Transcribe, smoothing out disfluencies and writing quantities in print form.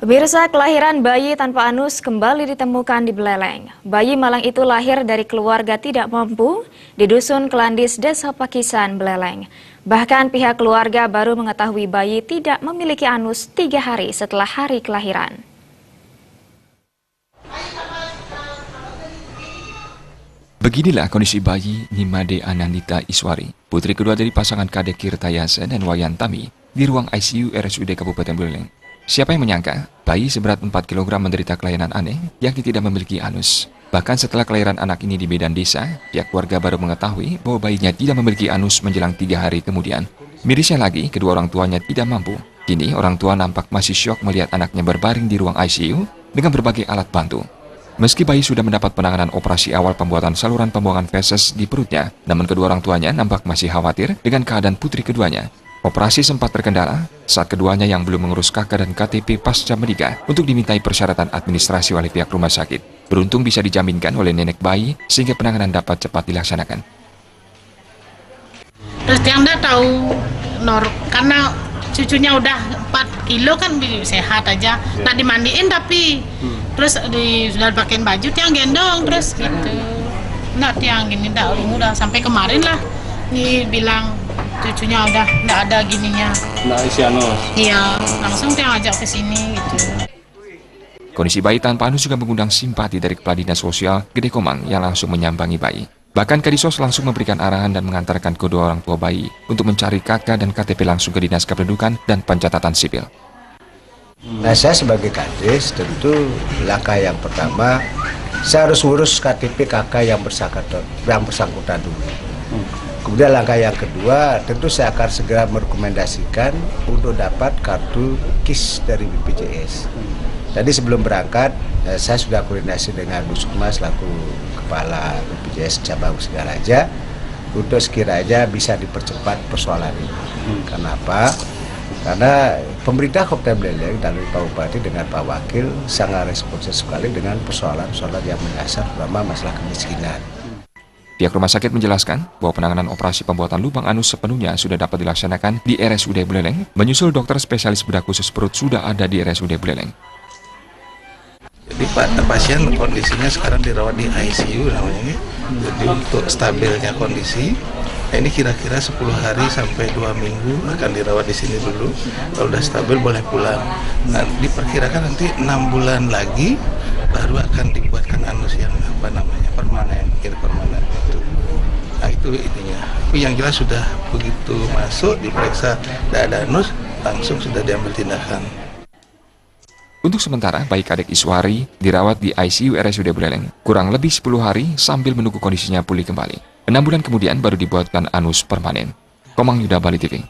Pemirsa, kelahiran bayi tanpa anus kembali ditemukan di Beleleng. Bayi malang itu lahir dari keluarga tidak mampu di Dusun Kelandis, Desa Pakisan, Beleleng. Bahkan pihak keluarga baru mengetahui bayi tidak memiliki anus 3 hari setelah hari kelahiran. Beginilah kondisi bayi Nimade Anandita Iswari, putri kedua dari pasangan Kadek Kirtayasa dan Wayan Tami, di ruang ICU RSUD Kabupaten Beleleng. Siapa yang menyangka bayi seberat 4 kg menderita kelainan aneh yakni tidak memiliki anus. Bahkan setelah kelahiran anak ini di Medan Desa, pihak keluarga baru mengetahui bahwa bayinya tidak memiliki anus menjelang 3 hari kemudian. Mirisnya lagi, kedua orang tuanya tidak mampu. Kini orang tua nampak masih syok melihat anaknya berbaring di ruang ICU dengan berbagai alat bantu. Meski bayi sudah mendapat penanganan operasi awal pembuatan saluran pembuangan feses di perutnya, namun kedua orang tuanya nampak masih khawatir dengan keadaan putri keduanya. Operasi sempat terkendala saat keduanya yang belum mengurus KK dan KTP pasca menikah untuk dimintai persyaratan administrasi oleh pihak rumah sakit. Beruntung bisa dijaminkan oleh nenek bayi sehingga penanganan dapat cepat dilaksanakan. Terus yang udah tahu karena cucunya udah 4 kilo kan sehat aja, nggak dimandiin tapi terus sudah pakein baju tiang gendong terus gitu. Nggak tiang gini udah sampai kemarin lah nih bilang cucunya udah nggak ada gininya. Nggak isi anus? Iya, langsung tiang ajak ke sini gitu. Kondisi bayi tanpa anus juga mengundang simpati dari Kepala Dinas Sosial Gede Komang yang langsung menyambangi bayi. Bahkan Kadisos langsung memberikan arahan dan mengantarkan kedua orang tua bayi untuk mencari KK dan KTP langsung ke Dinas Kependudukan dan Pencatatan Sipil. Nah, saya sebagai Kadis tentu langkah yang pertama saya harus ngurus KTP KK yang bersangkutan dulu. Kemudian langkah yang kedua tentu saya akan segera merekomendasikan untuk dapat kartu KIS dari BPJS. Tadi sebelum berangkat saya sudah koordinasi dengan Bu Sukma selaku Kepala BPJS Cabang Singaraja untuk sekiranya bisa dipercepat persoalan ini. Kenapa? Karena pemerintah Kabupaten Beleleng dan Pak Bupati dengan Pak Wakil sangat responsif sekali dengan persoalan-persoalan yang mendasar, terutama masalah kemiskinan. Pihak rumah sakit menjelaskan bahwa penanganan operasi pembuatan lubang anus sepenuhnya sudah dapat dilaksanakan di RSUD Beleleng, menyusul dokter spesialis bedah khusus perut sudah ada di RSUD Beleleng. Jadi pasien kondisinya sekarang dirawat di ICU namanya. Jadi untuk stabilnya kondisi, ini kira-kira 10 hari sampai 2 minggu akan dirawat di sini dulu. Kalau udah stabil boleh pulang. Nah, diperkirakan nanti 6 bulan lagi baru akan dibuatkan anus yang permanen. Nah itu intinya. Tapi yang jelas sudah begitu masuk diperiksa tidak ada anus, langsung sudah diambil tindakan. Untuk sementara, bayi Kadek Iswari dirawat di ICU RSUD Beleleng kurang lebih 10 hari sambil menunggu kondisinya pulih kembali. 6 bulan kemudian baru dibuatkan anus permanen. Komang Yuda, Bali TV.